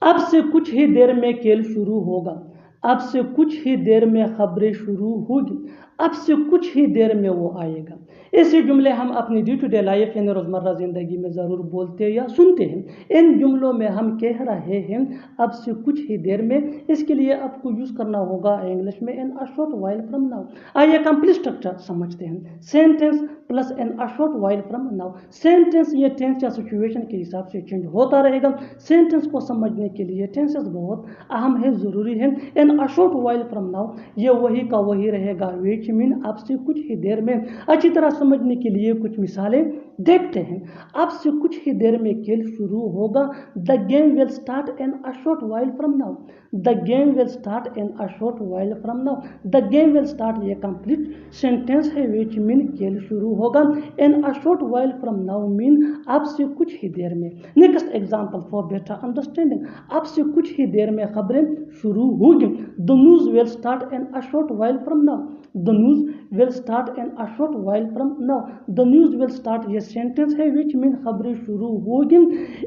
अब से कुछ ही देर में खेल शुरू होगा, अब से कुछ ही देर में खबरें शुरू होगी, अब से कुछ ही देर में वो आएगा। ऐसे जुमले हम अपनी डे टू डे लाइफ यानी रोज़मर्रा ज़िंदगी में ज़रूर बोलते या सुनते हैं। इन जुमलों में हम कह रहे हैं अब से कुछ ही देर में, इसके लिए आपको यूज़ करना होगा इंग्लिश में in a short while from now. आइए कंप्लीट स्ट्रक्चर समझते हैं। Sentence plus in a short while from now. Sentence ये टेंस या सिचुएशन के हिसाब से चेंज होता रहेगा। सेंटेंस को समझने के लिए टेंसेस बहुत अहम है, ज़रूरी है। In a short while from now ये वही का वही रहेगा, विच मीन अब से कुछ ही देर में। अच्छी तरह समझने के लिए कुछ मिसालें देखते हैं। अब से कुछ ही देर में खेल शुरू होगा। The game will start in a short while from now. The game will start in a short while from now. The game will start ये कंप्लीट सेंटेंस है, विच मीन खेल शुरू होगा। In a short while from now mean अब से कुछ ही देर में। Next example for better understanding. अब से कुछ ही देर में खबरें शुरू होगी। The news will start in a short while from now. The news will start in a short while from now. The news will start ये सेंटेंस है, विच मीन खबरें शुरू होगी।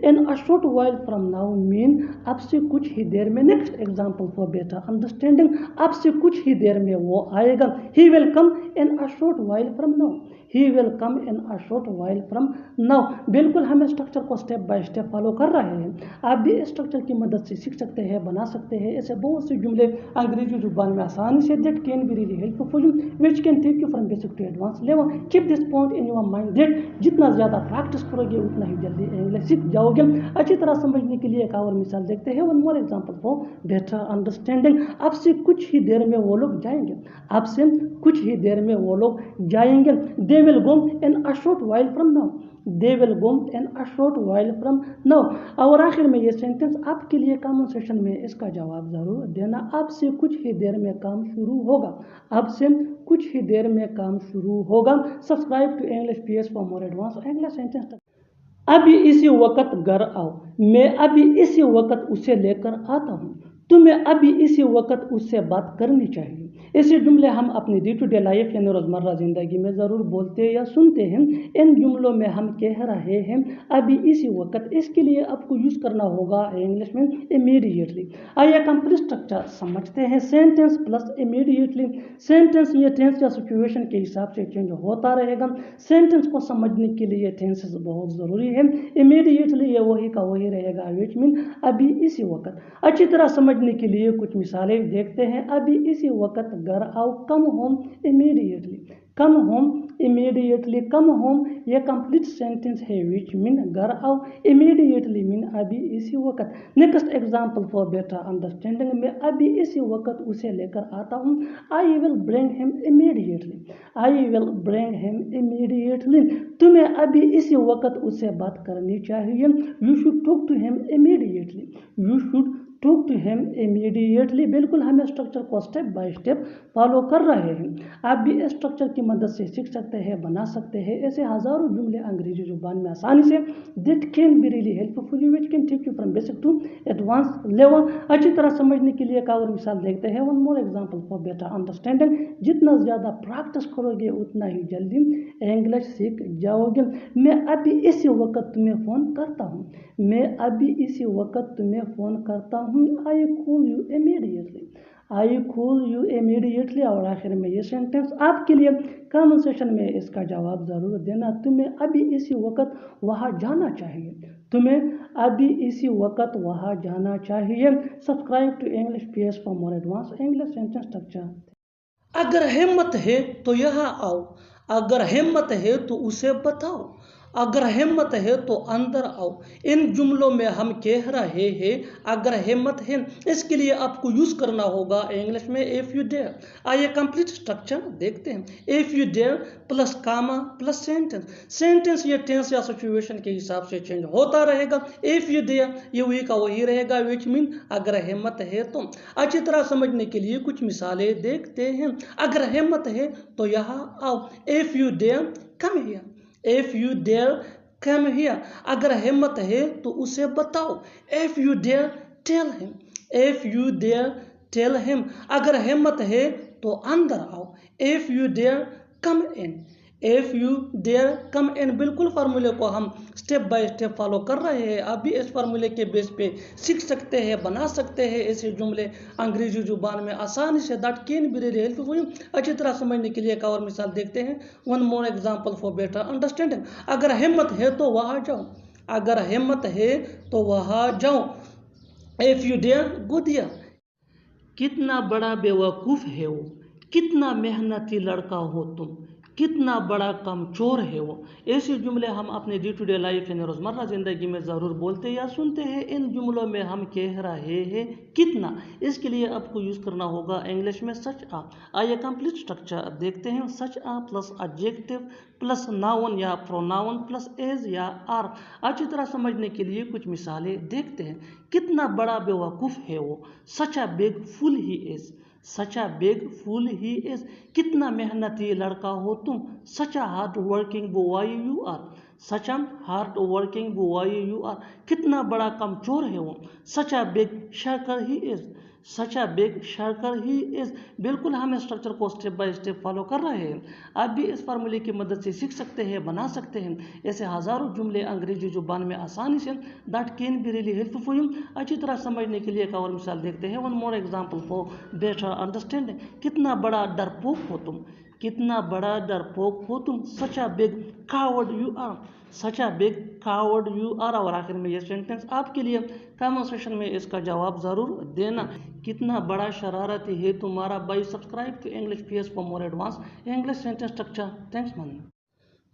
In a short while from now mean अब से कुछ ही देर में। Next example for better understanding. अब से कुछ ही देर में वो आएगा। He will come in a short while from now. He will come in a short while from now. बिल्कुल हम स्ट्रक्चर को स्टेप बाय स्टेप फॉलो कर रहे हैं। आप भी इस स्ट्रक्चर की मदद से सीख सकते हैं, बना सकते हैं ऐसे बहुत से जुमले अंग्रेजी जुबान में आसानी से, that can be really helpful for you, which can take you from basic to advance level. Keep this point in your mind that जितना ज़्यादा प्रैक्टिस करोगे उतना ही जल्दी इंग्लिश सीख जाओगे। अच्छी तरह समझने के लिए एक और मिसाल देखते हैं। One more example for better understanding. अब से कुछ ही देर में वो लोग जाएंगे। अब से कुछ ही देर में वो लोग जाएंगे। They will go in a short while from now. They will go in a short while from now. और आखिर में ये सेंटेंस आपके लिए कमेंट सेक्शन में इसका जवाब ज़रूर देना। अब से कुछ ही देर में काम शुरू होगा। अब से कुछ ही देर में काम शुरू होगा। Subscribe to English PS for more advance English sentence. अभी इसी वक्त घर आओ, मैं अभी इसी वक्त उसे लेकर आता हूँ, तुम्हें अभी इसी वक्त उससे बात करनी चाहिए। ऐसे जुमले हम अपनी डे टू डे लाइफ यानी रोज़मर्रा ज़िंदगी में ज़रूर बोलते या सुनते हैं। इन जुमलों में हम कह रहे हैं अभी इसी वक्त, इसके लिए आपको यूज़ करना होगा इंग्लिश में इमीडिएटली। आइए कंप्लीट स्ट्रक्चर समझते हैं। Sentence plus immediately. सेंटेंस ये टेंस या सिचुएशन के हिसाब से चेंज होता रहेगा। सेंटेंस को समझने के लिए टेंसेस बहुत ज़रूरी है। इमीडिएटली ये वही का वही रहेगा, विच मीन अभी इसी वक्त। अच्छी तरह समझने के लिए कुछ मिसालें देखते हैं। अभी इसी वक्त घर आओ, come home immediately. Come home immediately. Come home ये कंप्लीट सेंटेंस है, विच मीन घर आओ। इमीडिएटली मीन अभी इसी वक्त। Next example for better understanding. मैं अभी इसी वक्त उसे लेकर आता हूँ। I will bring him immediately. I will bring him immediately. तुम्हें अभी इसी वक्त उससे बात करनी चाहिए। You should talk to him immediately. You should talk to him immediately. बिल्कुल हम स्ट्रक्चर को स्टेप बाय स्टेप फॉलो कर रहे हैं। आप भी इस स्ट्रक्चर की मदद से सीख सकते हैं, बना सकते हैं ऐसे हज़ारों जुमले अंग्रेजी जुबान में आसानी से, that can be really helpful for you, which can take you from basic to advance level. अच्छी तरह समझने के लिए एक और मिसाल देखते हैं। One more example for better understanding. जितना ज़्यादा प्रैक्टिस करोगे उतना ही जल्दी इंग्लिश सीख जाओगे। मैं अभी इसी वक्त तुम्हें फ़ोन करता हूँ। मैं अभी इसी वक्त तुम्हें फ़ोन करता हूँ। I call you immediately. I call you immediately. और आखिर में ये सेंटेंस आपके लिए कमेंट सेक्शन में इसका जवाब ज़रूर देना। तुम्हें अभी इसी वक्त वहाँ जाना चाहिए। तुम्हें अभी इसी वक्त वहाँ जाना चाहिए। Subscribe to English PS for more advance English sentence structure. अगर हिम्मत है तो यहाँ आओ, अगर हिम्मत है तो उसे बताओ, अगर हिम्मत है तो अंदर आओ। इन जुमलों में हम कह रहे हैं अगर हिम्मत है, इसके लिए आपको यूज़ करना होगा इंग्लिश में इफ़ यू डेयर। आइए कंप्लीट स्ट्रक्चर देखते हैं। If you dare plus comma plus sentence. Sentence ये टेंस या सिचुएशन के हिसाब से चेंज होता रहेगा। इफ़ यू डेयर ये वही का वही रहेगा, विच मीन अगर हिम्मत है तो। अच्छी तरह समझने के लिए कुछ मिसालें देखते हैं। अगर हिम्मत है तो यहाँ आओ। If you dare come here. If you dare come here। अगर हिम्मत है तो उसे बताओ। If you dare tell him। If you dare tell him। अगर हिम्मत है तो अंदर आओ। If you dare come in। If you dare come in, बिल्कुल फार्मूले को हम स्टेप बाय स्टेप फॉलो कर रहे हैं। आप भी इस फार्मूले के बेस पे सीख सकते हैं, बना सकते हैं ऐसे जुमले अंग्रेजी जुबान में आसानी से। That can be really helpful. अच्छी तरह समझने के लिए एक और मिसाल देखते हैं। One more example for better understanding. अगर हिम्मत है तो वहाँ जाओ, अगर हिम्मत है तो वहाँ जाओ। If you dare go there. कितना बड़ा बेवकूफ़ है वो, कितना मेहनती लड़का हो तुम, कितना बड़ा कमचोर है वो। ऐसे जुमले हम अपने डे टू डे लाइफ यानी रोज़मर्रा ज़िंदगी में ज़रूर बोलते या सुनते हैं। इन जुमलों में हम कह रहे हैं कितना, इसके लिए आपको यूज़ करना होगा इंग्लिश में सच आ। आइए कंप्लीट स्ट्रक्चर देखते हैं। सच आ प्लस एडजेक्टिव प्लस नाउन या प्रोनाउन प्लस एज या आर। अच्छी तरह समझने के लिए कुछ मिसालें देखते हैं। कितना बड़ा बेवकूफ़ है वो, such a big fool he is, such a big fool he is. कितना मेहनती लड़का हो तुम, such a hard working boy you are, such a hard working boy you are. कितना बड़ा कमचोर है वो, such a big shirker he is, such a big shirker he is. बिल्कुल हम स्ट्रक्चर को स्टेप बाय स्टेप फॉलो कर रहे हैं। आप भी इस फार्मूले की मदद से सीख सकते हैं, बना सकते हैं ऐसे हज़ारों जुमले अंग्रेजी जुबान में आसानी से। That can be really helpful. अच्छी तरह समझने के लिए एक और मिसाल देखते हैं। One more example for better understanding. कितना बड़ा डरपोक हो तुम, कितना बड़ा डरपोक हो तुम, such a big coward you are, such a big coward you are. और आखिर में ये सेंटेंस आपके लिए कमेंट सेक्शन में इसका जवाब ज़रूर देना। कितना बड़ा शरारती है तुम्हारा भाई। Subscribe to English PS for more advance English sentence structure. Thanks man.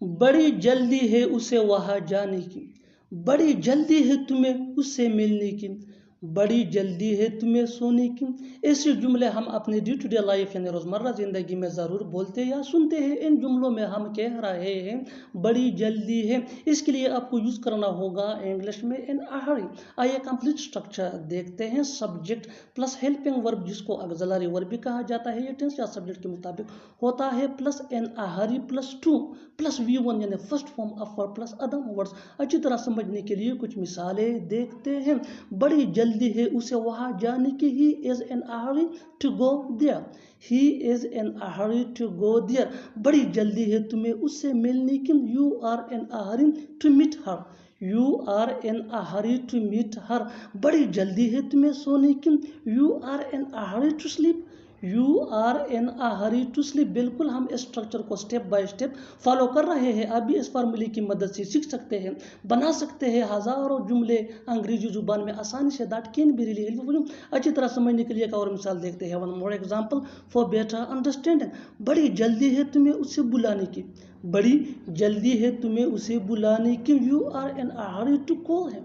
बड़ी जल्दी है उसे वहाँ जाने की, बड़ी जल्दी है तुम्हें उससे मिलने की, बड़ी जल्दी है तुम्हें सोने की। ऐसे जुमले हम अपने डे टू डे लाइफ यानी रोज़मर्रा ज़िंदगी में ज़रूर बोलते या सुनते हैं। इन जुमलों में हम कह रहे हैं बड़ी जल्दी है, इसके लिए आपको यूज़ करना होगा इंग्लिश में इन अ हरी। आइए कंप्लीट स्ट्रक्चर देखते हैं। सब्जेक्ट प्लस हेल्पिंग वर्ब, जिसको ऑक्सिलरी वर्ब भी कहा जाता है, ये टेंस या सब्जेक्ट के मुताबिक होता है, plus in a Hari plus two plus V1 यानी first form of verb plus other words. अच्छी तरह समझने के लिए कुछ मिसालें देखते हैं। बड़ी जल्दी है उसे वहाँ जाने की, he is in a hurry to go there, he is in a hurry to go there. बड़ी जल्दी है तुम्हें उससे मिलने की, you are in a hurry to meet her, you are in a hurry to meet her. बड़ी जल्दी है तुम्हें सोने की, you are in a hurry to sleep, you are in a hurry to sleep. बिल्कुल हम इस स्ट्रक्चर को स्टेप बाय स्टेप फॉलो कर रहे हैं। आप भी इस फार्मूले की मदद से सीख सकते हैं, बना सकते हैं हज़ारों जुमले अंग्रेजी जुबान में आसानी से। That can be really helpful. अच्छी तरह समझने के लिए एक और मिसाल देखते हैं। One more example for better understanding. बड़ी जल्दी है तुम्हें उसे बुलाने की, बड़ी जल्दी है तुम्हें उसे बुलाने की, you are in a hurry to call him,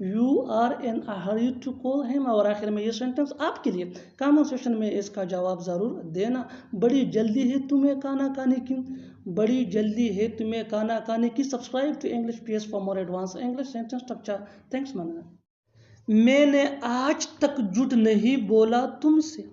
you are in a hurry to call him. और आखिर में ये सेंटेंस आपके लिए कमेंट सेक्शन में इसका जवाब ज़रूर देना। बड़ी जल्दी है तुम्हें खाना खाने की, बड़ी जल्दी है तुम्हें खाना खाने की। Subscribe to English PS for more advance English sentence structure. Thanks माना। मैंने आज तक झूठ नहीं बोला तुमसे,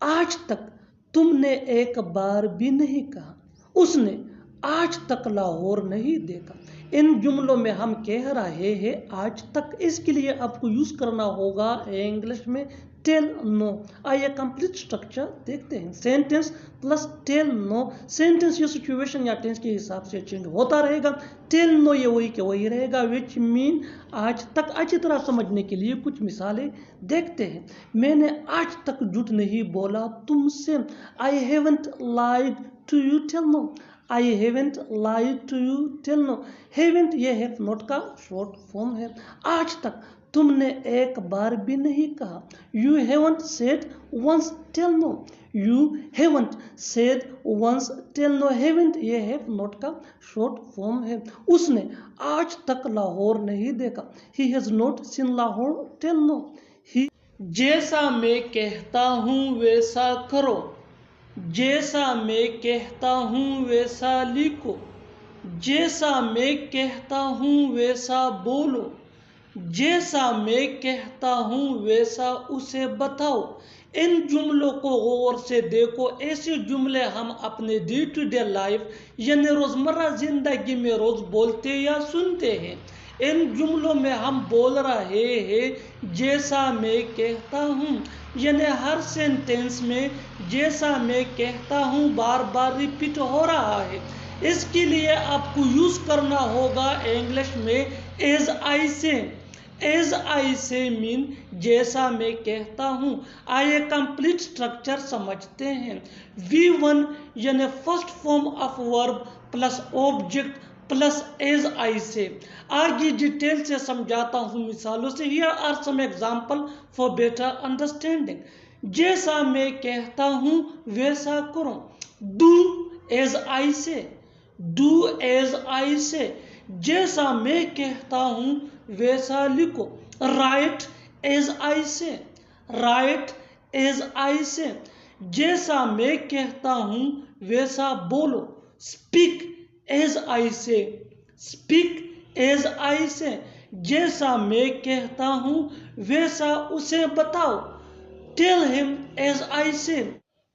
आज तक तुमने एक बार भी नहीं कहा, उसने आज तक लाहौर नहीं देखा। इन जुमलों में हम कह रहे हैं आज तक, इसके लिए आपको यूज़ करना होगा इंग्लिश में टेल नो। आइए कंप्लीट स्ट्रक्चर देखते हैं। Sentence plus tell no. Sentence ये सिचुएशन या टेंस के हिसाब से चेंज होता रहेगा। टेल नो ये वही के वही रहेगा, विच मीन आज तक। अच्छी तरह समझने के लिए कुछ मिसालें देखते हैं। मैंने आज तक झूठ नहीं बोला तुमसे, I haven't lied to you till now, I haven't lied to you till now. Haven't ये हैव नॉट का शॉर्ट फॉर्म है। आज तक तुमने एक बार भी नहीं कहा, you haven't said once till now, you haven't said once till now. Haven't ये हैव नॉट का शॉर्ट फॉर्म है। उसने आज तक लाहौर नहीं देखा, he has not seen Lahore till now. ही जैसा मैं कहता हूँ वैसा करो, जैसा मैं कहता हूँ वैसा लिखो, जैसा मैं कहता हूँ वैसा बोलो, जैसा मैं कहता हूँ वैसा उसे बताओ। इन जुमलों को गौर से देखो। ऐसे जुमले हम अपने डे टू डे लाइफ यानी रोज़मर्रा ज़िंदगी में रोज़ बोलते या सुनते हैं। इन जुमलों में हम बोल रहे हैं जैसा मैं कहता हूँ, यानी हर सेंटेंस में जैसा मैं कहता हूँ बार बार रिपीट हो रहा है। اس کے لیے آپ کو یوز کرنا ہوگا انگلش میں ایز آئی سے. ایز آئی سے مین جیسا میں کہتا ہوں. آئیے کمپلیٹ سٹرکچر سمجھتے ہیں. V1 یعنی first form of verb plus object plus as I سے. آگے ڈیٹیل سے سمجھاتا ہوں مثالوں سے. Here are some example for better understanding. جیسا میں کہتا ہوں ویسا کرو. Do as I say. Do as I say. جیسا میں کہتا ہوں ویسا لکھو. Write as I say. Write as I say. جیسا میں کہتا ہوں ویسا بولو. Speak as I say. Speak as I say. جیسا میں کہتا ہوں ویسا اسے بتاؤ. Tell him as I say.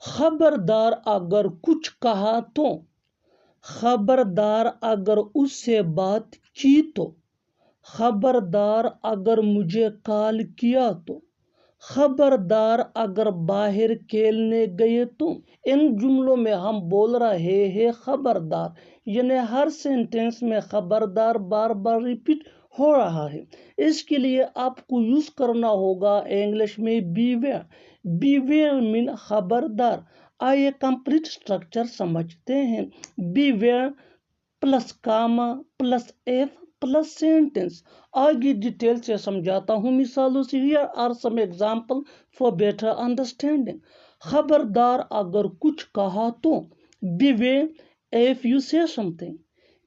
خبردار اگر کچھ کہا تو. خبردار اگر اس سے بات کی تو. خبردار اگر مجھے کال کیا تو. خبردار اگر باہر کھیلنے گئے تو. ان جملوں میں ہم بول رہے ہیں خبردار، یعنی ہر سینٹینس میں خبردار بار بار ریپیٹ ہو رہا ہے. اس کے لیے آپ کو یوز کرنا ہوگا انگلش میں بیویئر. بیویئر مین خبردار. آئیے کمپلیٹ سٹرکچر سمجھتے ہیں. Behaviour plus comma plus if plus sentence. آگے ڈیٹیل سے سمجھاتا ہوں مثالوں سے. Here are some example for better understanding. خبردار اگر کچھ کہا تو. Beware if you say something.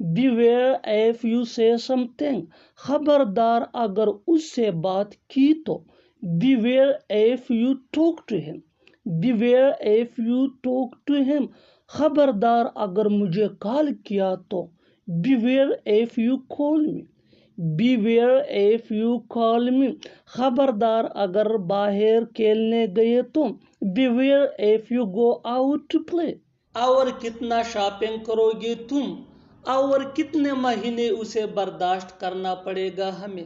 Beware if you say something. خبردار اگر اس سے بات کی تو. Beware if you talk to him. Beware if you talk to him. خبردار اگر مجھے کال کیا تو. Beware if you call me. Beware if you call me. خبردار اگر باہر کھیلنے گئے تو. Beware if you go out to play. اور کتنا شاپنگ کرو گے تم. اور کتنے مہینے اسے برداشت کرنا پڑے گا ہمیں.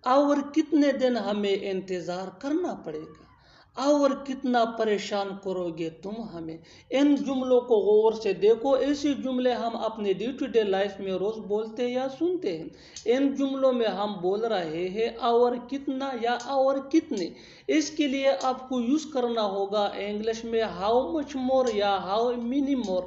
اور کتنے دن ہمیں انتظار کرنا پڑے گا. اور کتنا پریشان کرو گے تم ہمیں. ان جملوں کو غور سے دیکھو. ایسی جملے ہم اپنے ڈے ٹو ڈے لائف میں روز بولتے یا سنتے ہیں. ان جملوں میں ہم بول رہے ہیں اور کتنا یا اور کتنے. اس کے لیے آپ کو یوز کرنا ہوگا انگلش میں ہاؤ مچ مور یا how many more.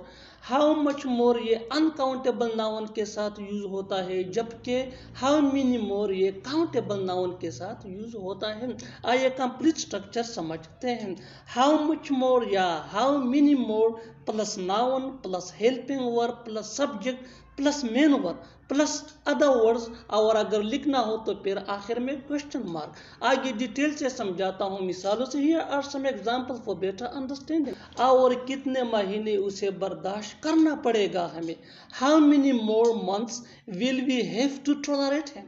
How much more یہ انکاؤنٹیبل ناؤن کے ساتھ یوز ہوتا ہے، جبکہ ہاؤ مینی مور یہ کاؤنٹیبل ناؤن کے ساتھ یوز ہوتا ہے. آئیے کمپلیٹ سٹرکچر سمجھتے ہیں. ہاؤ مچ مور یا how many more plus noun plus helping verb plus subject plus main verb plus other words, اور اگر لکھنا ہو تو پھر آخر میں کوشچن مارک. آگے ڈیٹیل سے سمجھاتا ہوں مثالوں سے. Here are some examples for better understanding. اور کتنے مہینے اسے برداشت کرنا پڑے گا ہمیں. How many more months will we have to tolerate him?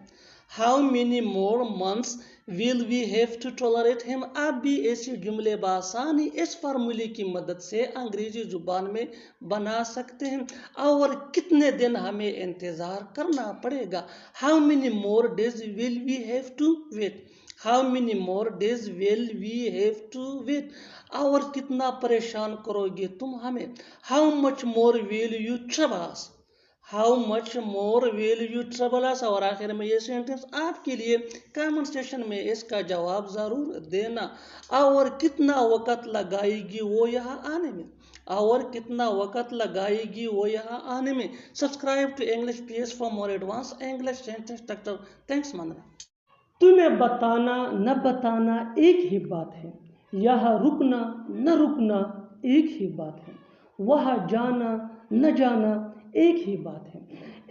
How many more months will we have to tolerate him? آپ بھی ایسے جملے بآسانی اس فارمولے کی مدد سے انگریزی زبان میں بنا سکتے ہیں. اور کتنے دن ہمیں انتظار کرنا پڑے گا. How many more days will we have to wait? How many more days will we have to wait? اور کتنا پریشان کرو گے تم ہمیں. How much more will you trouble us? How much more will you trouble us? اور آخر میں یہ سینٹنس آپ کے لیے کامنٹ سیکشن میں اس کا جواب ضرور دینا. اور کتنا وقت لگائے گی وہ یہاں آنے میں. اور کتنا وقت لگائے گی وہ یہاں آنے میں. Subscribe to English PS for more advance English sentence structure. Thanks ماننا. تمہیں بتانا نہ بتانا ایک ہی بات ہے. یہاں رکنا نہ رکنا ایک ہی بات ہے. وہاں جانا نہ جانا ایک ہی بات ہے.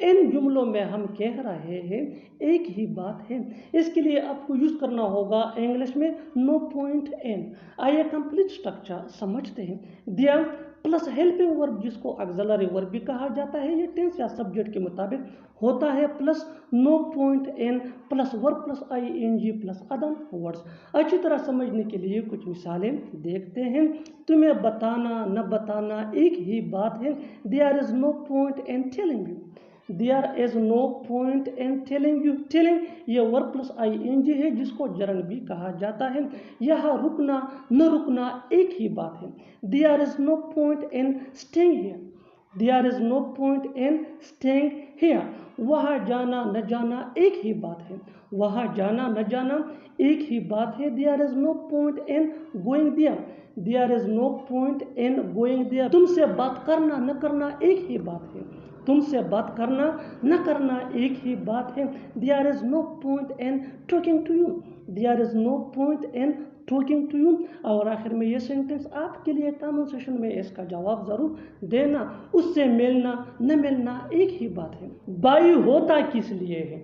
ان جملوں میں ہم کہہ رہے ہیں ایک ہی بات ہے. اس کے لیے آپ کو یوز کرنا ہوگا انگلش میں نو پوائنٹ این. آئیے کمپلیٹ سٹرکچر سمجھتے ہیں. دیا پلس ہیلپنگ ورب جس کو آگزیلری ورب بھی کہا جاتا ہے، یہ ٹینس یا سبجیکٹ کے مطابق ہوتا ہے، plus no point in plus verb plus ING plus other words. اچھی طرح سمجھنے کے لیے کچھ مثالیں دیکھتے ہیں. تمہیں بتانا نہ بتانا ایک ہی بات ہے. There is no point in telling you. There is no point in telling you. Telling یہ ورب پلس ING ہے جس کو جرنگ بھی کہا جاتا ہے. یہاں رکنا نہ رکنا ایک ہی بات ہے. There is no point in staying here. There is no point in staying here. वहाँ जाना न जाना एक ही बात है. वहाँ जाना न जाना एक ही बात है. There is no point in going there. There is no point in going there. तुमसे बात करना न करना एक ही बात है. तुमसे बात करना न करना एक ही बात है. There is no point in talking to you. There is no point in talking to you. और आखिर में ये सेंटेंस आपके लिए कमेंट सेशन में इसका जवाब ज़रूर देना. उससे मिलना न मिलना एक ही बात है. बाई होता किस लिए है,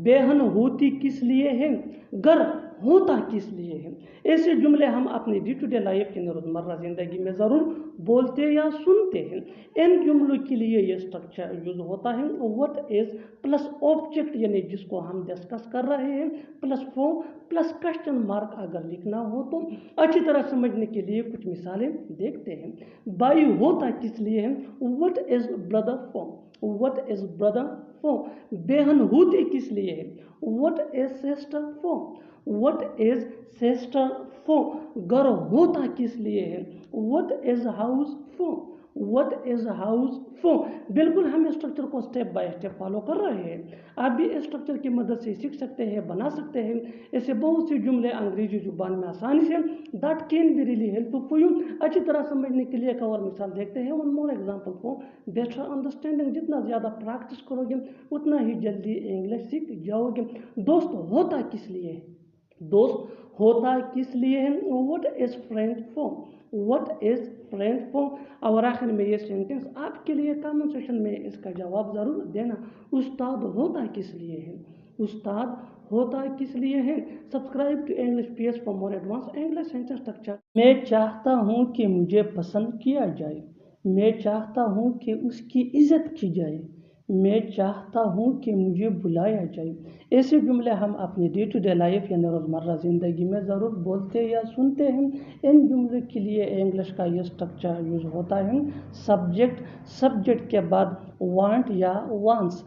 बेहन होती किस लिए है, घर होता किस लिए है. ऐसे जुमले हम अपनी डे टू डे लाइफ की रोज़मर्रा ज़िंदगी में ज़रूर बोलते या सुनते हैं. इन जुमलों के लिए ये स्ट्रक्चर यूज होता है. व्हाट इज प्लस ऑब्जेक्ट यानी जिसको हम डिस्कस कर रहे हैं, plus form plus question mark अगर लिखना हो तो. अच्छी तरह समझने के लिए कुछ मिसालें देखते हैं. बाई होता किस लिए है. What is brother form. What is brother form. बेहन होती किस लिए है. What is sister form. What is sister form. घर होता किस लिए है. What is house form. What is house form. बिल्कुल हम स्ट्रक्चर को स्टेप बाय स्टेप फॉलो कर रहे हैं. आप भी इस स्ट्रक्चर की मदद से सीख सकते हैं, बना सकते हैं. ऐसे बहुत से जुमले अंग्रेजी जुबान में आसानी से that can be really helpful for you. अच्छी तरह समझने के लिए एक और मिसाल देखते हैं. One more example for better understanding. जितना ज़्यादा प्रैक्टिस करोगे उतना ही जल्दी इंग्लिश सीख जाओगे. दोस्त होता किस लिए है. दोस्त होता किस लिए है. What is friend form. What is friend form. और आखिर में ये सेंटेंस आपके लिए कमेंट सेक्शन में इसका जवाब ज़रूर देना. उस्ताद होता किस लिए है. उस्ताद होता किस लिए है. Subscribe to English PS for more advance English sentence structure. मैं चाहता हूँ कि मुझे पसंद किया जाए. मैं चाहता हूँ कि उसकी इज्जत की जाए. मैं चाहता हूँ कि मुझे बुलाया जाए. ऐसे जुमले हम अपनी डे टू डे लाइफ यानी रोज़मर्रा ज़िंदगी में ज़रूर बोलते या सुनते हैं. इन जुमलों के लिए इंग्लिश का ये स्ट्रक्चर यूज होता है. सब्जेक्ट, सब्जेक्ट के बाद वांट या वांट्स.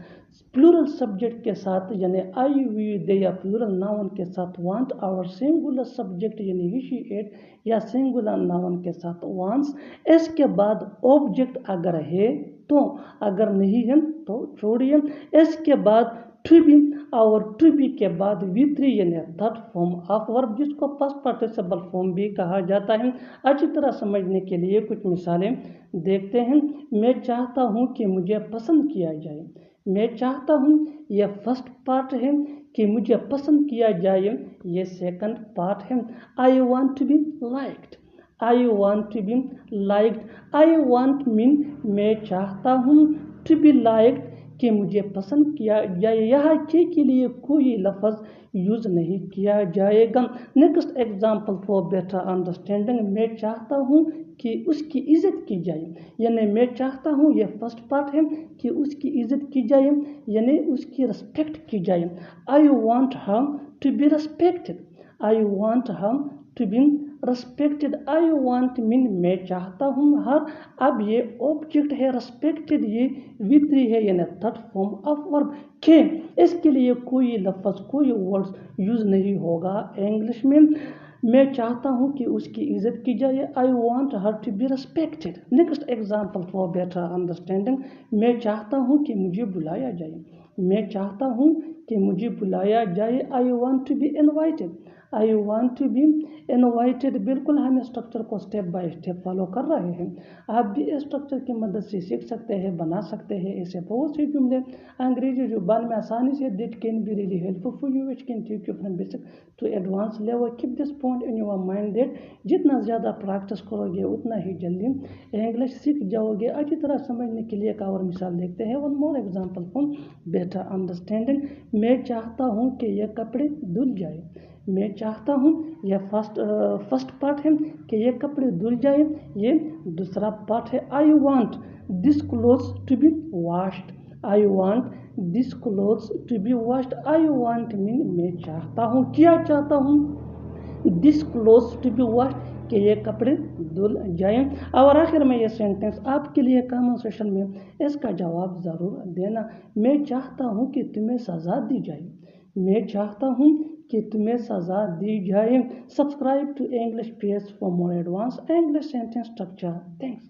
प्लूरल सब्जेक्ट के साथ यानी आई वी दे या प्लूरल नाउन के साथ वांट. और सिंगुलर सब्जेक्ट यानी ही शी इट या सिंगुलर नाउन के साथ वांट्स. इसके बाद ऑब्जेक्ट अगर है तो, अगर नहीं है तो छोड़िए. इसके बाद टू बी और टू बी के बाद V3 यानी थर्ड फॉर्म ऑफ वर्ब जिसको पास्ट पार्टिसिपल फॉर्म भी कहा जाता है. अच्छी तरह समझने के लिए कुछ मिसालें देखते हैं. मैं चाहता हूँ कि मुझे पसंद किया जाए. मैं चाहता हूँ यह फर्स्ट पार्ट है, कि मुझे पसंद किया जाए ये सेकंड पार्ट है. I want to be liked. I want to be liked. I want mean मैं चाहता हूँ, टू बी लाइक्ड कि मुझे पसंद किया जाए. यहाँ के लिए कोई लफ्ज़ यूज़ नहीं किया जाएगा. Next example for better understanding. मैं चाहता हूँ कि उसकी इज़्ज़त की जाए. यानी मैं चाहता हूँ ये फर्स्ट पार्ट है, कि उसकी इज़्ज़त की जाए यानी उसकी रिस्पेक्ट की जाए. I want her to be respected. I want her to be respected. I want mean मैं चाहता हूँ हर. अब ये ऑब्जेक्ट है, रिस्पेक्टेड ये V3 है यानी थर्ड फॉर्म ऑफ वर्ब के. इसके लिए कोई लफ्ज़ कोई वर्ड्स यूज़ नहीं होगा इंग्लिश में. मैं चाहता हूँ कि उसकी इज़्ज़त की जाए. I want her to be respected. Next example for better understanding. मैं चाहता हूँ कि मुझे बुलाया जाए. मैं चाहता हूँ कि मुझे बुलाया जाए. I want to be invited. I want to be invited. बिल्कुल हम स्ट्रक्चर को स्टेप बाय स्टेप फॉलो कर रहे हैं. आप भी इस स्ट्रक्चर की मदद से सीख सकते हैं, बना सकते हैं. ऐसे बहुत से जुमले अंग्रेजी जुबान में आसानी से that can be really helpful for you which can take you from basic to advance level. Keep this point in your mind that जितना ज़्यादा प्रैक्टिस करोगे उतना ही जल्दी इंग्लिश सीख जाओगे. अच्छी तरह समझने के लिए एक और मिसाल देखते हैं. One more example for better understanding. मैं चाहता हूँ कि यह कपड़े धुल जाए. मैं चाहता हूँ यह फर्स्ट पार्ट है, कि ये कपड़े धुल जाए ये दूसरा पार्ट है. I want this clothes to be washed. I want this clothes to be washed. I want mean मैं चाहता हूँ, क्या चाहता हूँ, this clothes to be washed कि ये कपड़े धुल जाएं. और आखिर में ये सेंटेंस आपके लिए कमेंट सेक्शन में इसका जवाब ज़रूर देना. मैं चाहता हूँ कि तुम्हें सज़ा दी जाए. मैं चाहता हूँ कि तुम्हें सज़ा दी जाए. Subscribe to English PS for more advance English sentence structure. Thanks.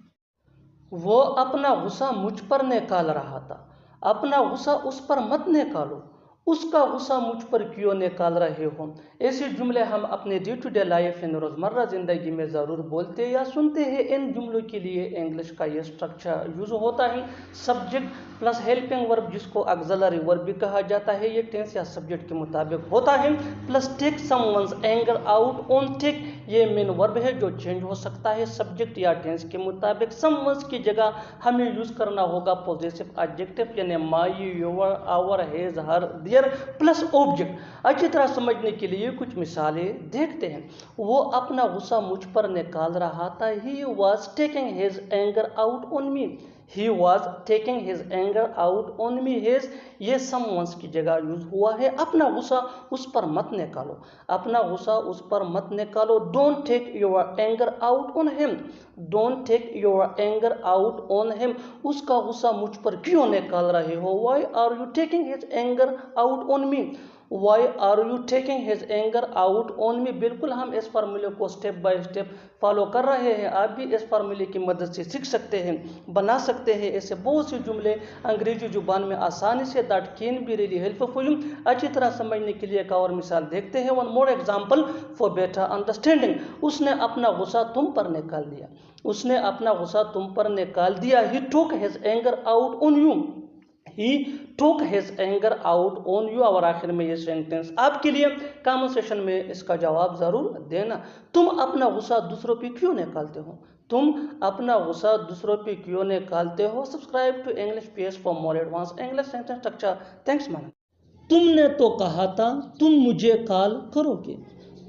وہ اپنا غصہ مجھ پر نکال رہا تھا. اپنا غصہ اس پر مت نکالو، اس کا غصہ مجھ پر کیوں نکال رہے ہو. ایسے جملے ہم اپنے ڈے ٹو ڈے لائف یعنی روزمرہ زندگی میں ضرور بولتے یا سنتے ہیں. ان جملوں کے لیے انگلش کا یہ سٹرکچر یوز ہوتا ہے، سبجیکٹ پلس ہیلپنگ ورب جس کو آگزیلری ورب بھی کہا جاتا ہے. یہ ٹینس یا سبجیکٹ کے مطابق ہوتا ہے. Plus take some ones anger out on. Take یہ مین ورب ہے جو چینج ہو سکتا ہے سبجیکٹ یا ٹینس کے مطابق. سم ونز کی جگہ ہمیں یوز کرنا ہوگا پوزیسو ایڈجیکٹو یعنی my, your, our, his, her, their plus object. اچھی طرح سمجھنے کے لیے کچھ مثالیں دیکھتے ہیں. وہ اپنا غصہ مجھ پر نکال رہا تھا. He was taking his anger out on me. He was taking his anger out on me. His یہ سم ونس کی جگہ یوز ہوا ہے. اپنا غصہ اس پر مت نکالو، اپنا غصہ اس پر مت نکالو. Don't take your anger out on him. Don't take your anger out on him. اس کا غصہ مجھ پر کیوں نکال رہے ہو. Why are you taking his anger out on me? Why are you taking his anger out on me? بالکل ہم اس فارمولے کو سٹیپ بائی سٹیپ فالو کر رہے ہیں. آپ بھی اس فارمولے کی مدد سے سیکھ سکتے ہیں، بنا سکتے ہیں. ایسے بہت سے جملے انگریزی زبان میں آسانی سے that can be really helpful for you. اچھی طرح سمجھنے کے لیے ایک اور مثال دیکھتے ہیں. One more example for better understanding. اس نے اپنا غصہ تم پر نکال دیا. اس نے اپنا غصہ تم پر نکال دیا. He took his anger out on you. He took his anger out on you. اور آخر میں یہ سینٹنس آپ کے لیے کامن سیشن میں اس کا جواب ضرور دینا. تم اپنا غصہ دوسروں پہ کیوں نکالتے ہو. تم اپنا غصہ دوسروں پہ کیوں نکالتے ہو. Subscribe to English page for more advance English sentence structure. Thanks man. تم نے تو کہا تھا تم مجھے کال کرو گے.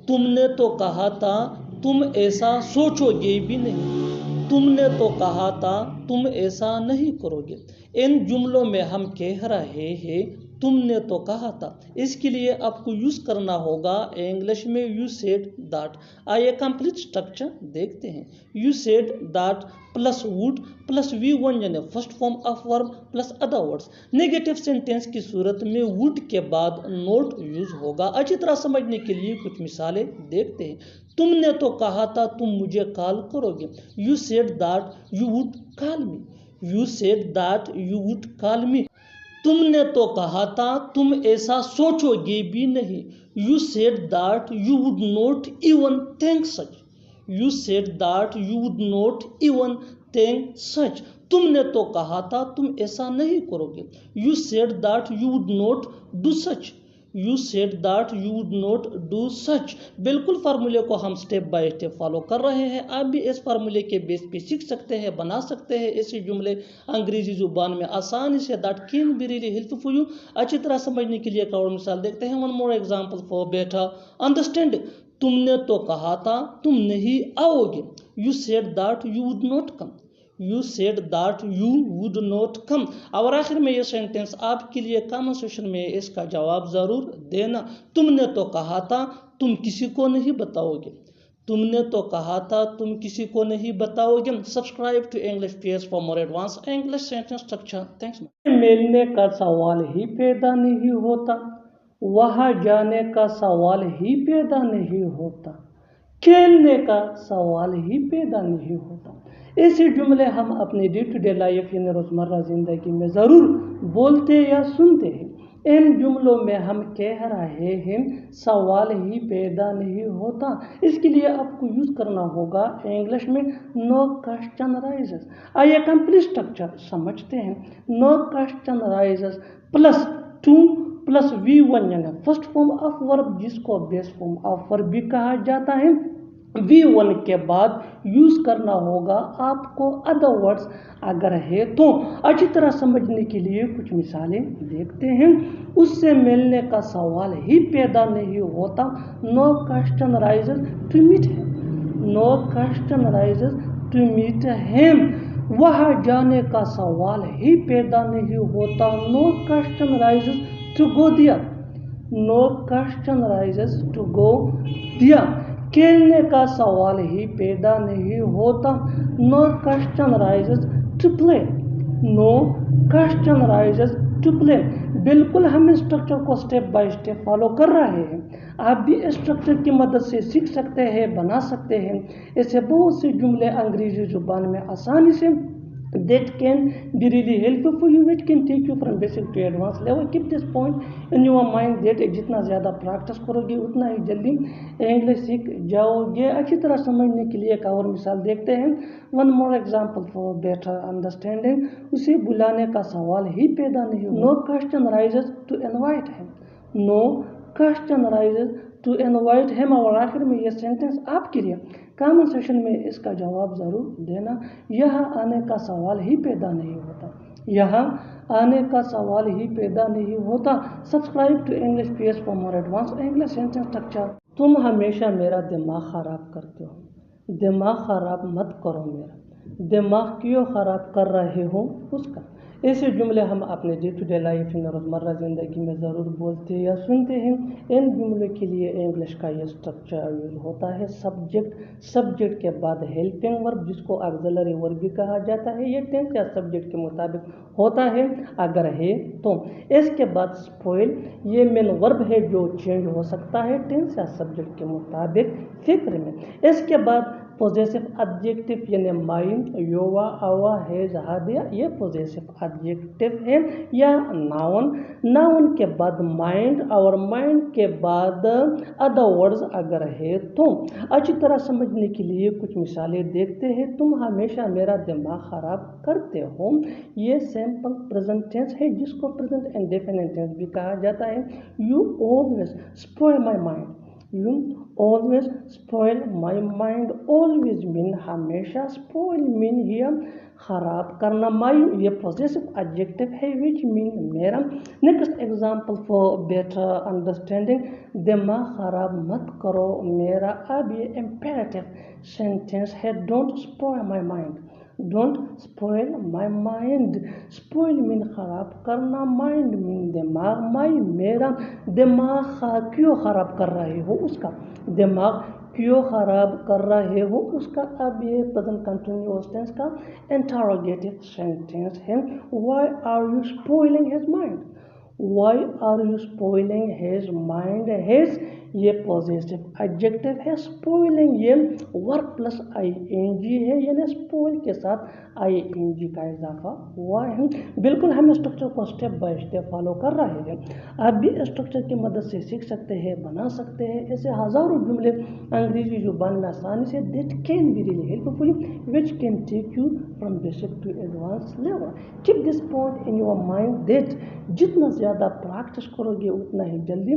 تم نے تو کہا تھا تم ایسا سوچو گے بھی نہیں. تم نے تو کہا تھا تم ایسا نہیں کرو گے. ان جملوں میں ہم کہہ رہے ہیں تم نے تو کہا تھا. اس کے لیے آپ کو یوز کرنا ہوگا انگلش میں یو سیڈ دیٹ. آئیے کمپلیٹ اسٹرکچر دیکھتے ہیں. You said that plus would plus V one یعنی first form of verb plus other words. Negative sentence کی صورت میں ووڈ کے بعد نوٹ یوز ہوگا. اچھی طرح سمجھنے کے لیے کچھ مثالیں دیکھتے ہیں. تم نے تو کہا تھا تم مجھے کال کرو گے. You said that you would call me. You said that you would call me. تم نے تو کہا تھا تم ایسا سوچو گے بھی نہیں. You said that you would not even think such. You said that you would not even think such. تم نے تو کہا تھا تم ایسا نہیں کرو گے. You said that you would not do such. You said that you would not do such. بالکل فارمولے کو ہم سٹیپ بائی سٹیپ فالو کر رہے ہیں. آپ بھی اس فارمولے کے بیس پہ سیکھ سکتے ہیں، بنا سکتے ہیں ایسے جملے انگریزی زبان میں آسانی سے. that can be really helpful for you. اچھی طرح سمجھنے کے لیے ایک اور مثال دیکھتے ہیں. one more example for better understanding. تم نے تو کہا تھا تم نہیں آؤ گے. You said that you would not come. You said that you would not come. اور آخر میں یہ سینٹنس آپ کے لیے کامن سیشن میں اس کا جواب ضرور دینا. تم نے تو کہا تھا تم کسی کو نہیں بتاؤ گے. تم نے تو کہا تھا تم کسی کو نہیں بتاؤ گے. Subscribe to English page for more advance English sentence structure. Thanks. ملنے کا سوال ہی پیدا نہیں ہوتا. وہاں جانے کا سوال ہی پیدا نہیں ہوتا. کھیلنے کا سوال ہی پیدا نہیں ہوتا. ایسے جملے ہم اپنے ڈے ٹو ڈے لائف یعنی روزمرہ زندگی میں ضرور بولتے یا سنتے ہیں. ان جملوں میں ہم کہہ رہے ہیں سوال ہی پیدا نہیں ہوتا. اس کے لیے آپ کو یوز کرنا ہوگا انگلش میں نو کوسچن رائزز. آئیے کمپلیٹ اسٹرکچر سمجھتے ہیں. No question arises plus to plus V one یعنی فرسٹ فارم آف ورب جس کو بیس فارم آف ورب بھی کہا جاتا ہے. وی ون کے بعد یوز کرنا ہوگا آپ کو ادر ورڈس اگر ہے تو. اچھی طرح سمجھنے کے لیے کچھ مثالیں دیکھتے ہیں. اس سے ملنے کا سوال ہی پیدا نہیں ہوتا. No question arises to meet him. No question arises to meet him. وہاں جانے کا سوال ہی پیدا نہیں ہوتا. No question arises to go there. No question arises to go there. کھیلنے کا سوال ہی پیدا نہیں ہوتا. No question arises to play. No question arises to play. بالکل ہم اسٹرکچر کو سٹیپ بائی سٹیپ فالو کر رہے ہیں. آپ بھی اسٹرکچر کی مدد سے سیکھ سکتے ہیں، بنا سکتے ہیں. ایسے بہت سے جملے انگریزی زبان میں آسانی سے that can be really helpful for you, which can take you from basic to advanced level. Keep this point in your mind that जितना ज़्यादा प्रैक्टिस करोगे उतना ही जल्दी इंग्लिश सीख जाओगे। अच्छी तरह समझने के लिए एक और मिसाल देखते हैं। One more example for better understanding, उसे बुलाने का सवाल ही पैदा नहीं हुआ। No question raises to invite him, no question raises to invite him. और आखिर में ये सेंटेंस आपके लिए कमेंट सेक्शन में इसका जवाब ज़रूर देना। यहाँ आने का सवाल ही पैदा नहीं होता, यहाँ आने का सवाल ही पैदा नहीं होता। Subscribe to English PS for more advance English sentence structure. तुम हमेशा मेरा दिमाग ख़राब करते हो, दिमाग ख़राब मत करो मेरा, दिमाग क्यों ख़राब कर रहे हो उसका। ऐसे जुमले हम अपने डे टू डे लाइफ में रोज़मर्रा ज़िंदगी में ज़रूर बोलते या सुनते हैं। इन जुमलों के लिए इंग्लिश का ये स्ट्रक्चर यूज होता है। सब्जेक्ट के बाद हेल्पिंग वर्ब जिसको ऑक्सिलरी वर्ब भी कहा जाता है। ये टेंस या सब्जेक्ट के मुताबिक होता है अगर है तो। इसके बाद स्पॉइल, ये मेन वर्ब है जो चेंज हो सकता है टेंस या सब्जेक्ट के मुताबिक फिक्र में। इसके बाद पोजेसिव एडजेक्टिव यानी माइन, योवा, आवा, हैज, हादिया, ये पोजेसिव एडजेक्टिव है या नाउन। नाउन के बाद माइंड और माइंड के बाद अदर वर्ड्स अगर है तो। अच्छी तरह समझने के लिए कुछ मिसालें देखते हैं। तुम हमेशा मेरा दिमाग ख़राब करते हो, ये सिंपल प्रेजेंट टेंस है जिसको प्रेजेंट इंडेफिनिट टेंस भी कहा जाता है। You always spoil my mind, You always spoil my mind. Always mean हमेशा, spoil mean here खराब करना। My ये possessive adjective है which mean मेरा। Next example for better understanding, दिमाग खराब मत करो मेरा। अब ये imperative sentence है। Don't spoil my mind, don't spoil my mind. Spoil mean खराब करना, mind mean दिमाग, my मेरा। दिमाग क्यों खराब कर रहे हो उसका, दिमाग क्यों खराब कर रहे हो उसका। अब ये प्रेजेंट कंटिन्यूअस टेंस का इंटरोगेटिव सेंटेंस है। Why are you spoiling his mind? Why are you spoiling his mind? His ये पॉजिटिव एडजेक्टिव है। स्पॉइलिंग ये वर्ब प्लस ing है, यानी स्पॉइल के साथ ing का इजाफा हुआ है। बिल्कुल हम स्ट्रक्चर को स्टेप बाय स्टेप फॉलो कर रहे हैं। आप भी स्ट्रक्चर की मदद से सीख सकते हैं, बना सकते हैं ऐसे हज़ारों जुमले अंग्रेजी जुबान में आसानी से। That can be really helpful which can take you from basic to advance level. Keep this point in your mind that जितना ज़्यादा प्रैक्टिस करोगे उतना ही जल्दी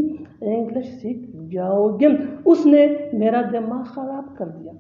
इंग्लिश सीख जाओगे। उसने मेरा दिमाग ख़राब कर दिया,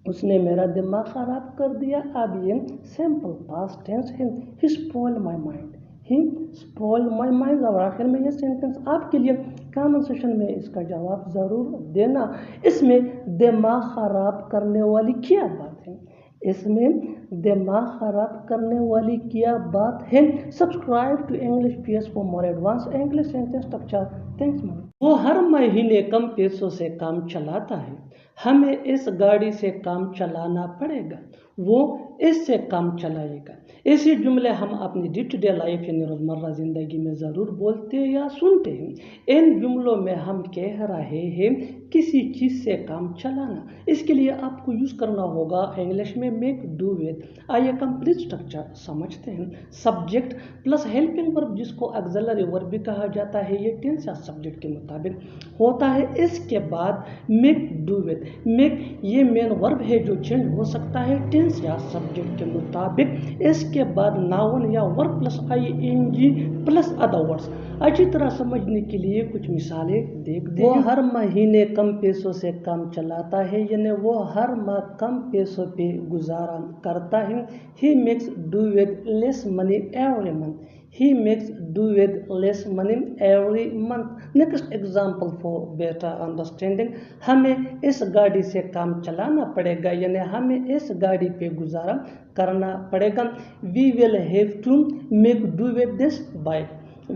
उसने मेरा दिमाग ख़राब कर दिया। अब ये सिंपल पास्ट टेंस है। He spoiled my mind, he spoiled my mind. और आखिर में ये सेंटेंस आपके लिए कमेंट सेक्शन में इसका जवाब ज़रूर देना। इसमें दिमाग ख़राब करने वाली क्या बात है, इसमें दिमाग ख़राब करने वाली क्या बात है। Subscribe to English PS for more advance English sentence structure. Thanks ma'am. वो हर महीने कम पैसों से काम चलाता है, हमें इस गाड़ी से काम चलाना पड़ेगा, वो इससे काम चलाएगा। ऐसे जुमले हम अपनी डे टू डे लाइफ यानी रोज़मर्रा ज़िंदगी में ज़रूर बोलते या सुनते हैं। इन जुमलों में हम कह रहे हैं किसी चीज़ से काम चलाना। इसके लिए आपको यूज़ करना होगा इंग्लिश में मेक डू विद। आइए कंप्लीट स्ट्रक्चर समझते हैं। सब्जेक्ट प्लस हेल्पिंग वर्ब जिसको ऑक्सिलरी वर्ब भी कहा जाता है, ये टेंस या सब्जेक्ट के मुताबिक होता है। इसके बाद मेक डू विद। मेक ये मेन वर्ब है जो चेंज हो सकता है टेंस या सब्जेक्ट के मुताबिक। इसके बाद नाउन या verb plus ing plus other words. अच्छी तरह समझने के लिए कुछ मिसालें देखते हैं। वो हर महीने कम पैसों से काम चलाता है, यानी वो हर माह कम पैसों पे गुजारा करता है। He makes do with less money every month, he makes do with less money every month. Next example for better understanding, हमें इस गाड़ी से काम चलाना पड़ेगा, यानी हमें इस गाड़ी पे गुजारा करना पड़ेगा। We will have to make do with this bike,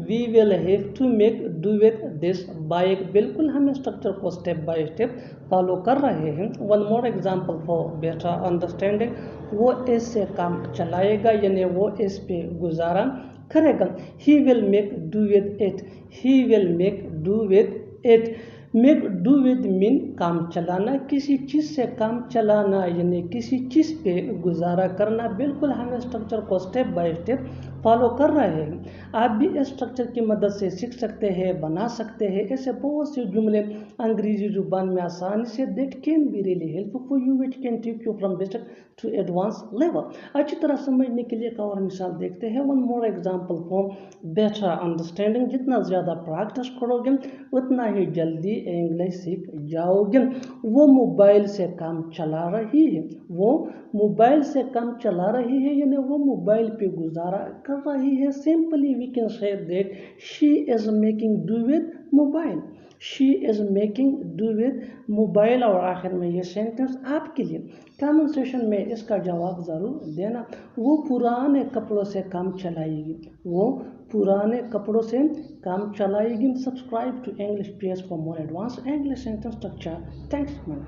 we will have to make do with this bike। बिल्कुल हम स्ट्रक्चर को स्टेप बाय स्टेप फॉलो कर रहे हैं। One more example for better understanding, वो इससे काम चलाएगा यानी वो इस पे गुजारा करेगा। He will make do with it, he will make do with it। Make do with mean काम चलाना, किसी चीज़ से काम चलाना यानी किसी चीज़ पे गुजारा करना। बिल्कुल हम स्ट्रक्चर को स्टेप बाय स्टेप फॉलो कर रहे हैं। आप भी इस स्ट्रक्चर की मदद से सीख सकते हैं, बना सकते हैं ऐसे बहुत से जुमले अंग्रेजी जुबान में आसानी से that can be really helpful for you, which can take you from basic to advance level. अच्छी तरह समझने के लिए एक और मिसाल देखते हैं। One more example for better understanding, जितना ज़्यादा प्रैक्टिस करोगे उतना ही जल्दी इंग्लिश सीख जाओगे। वो मोबाइल से काम चला रही है, वो मोबाइल से काम चला रही है यानी वो मोबाइल पे गुजारा कर रही है। Simply we can say that she is making do with mobile, she is making do with mobile. और आखिर में ये सेंटेंस आपके लिए, कमेंट सेशन में इसका जवाब ज़रूर देना। वो पुराने कपड़ों से काम चलाएगी, वो पुराने कपड़ों से काम चलाएगी। Subscribe to English page for more advance English sentence structure. Thanks ma'am.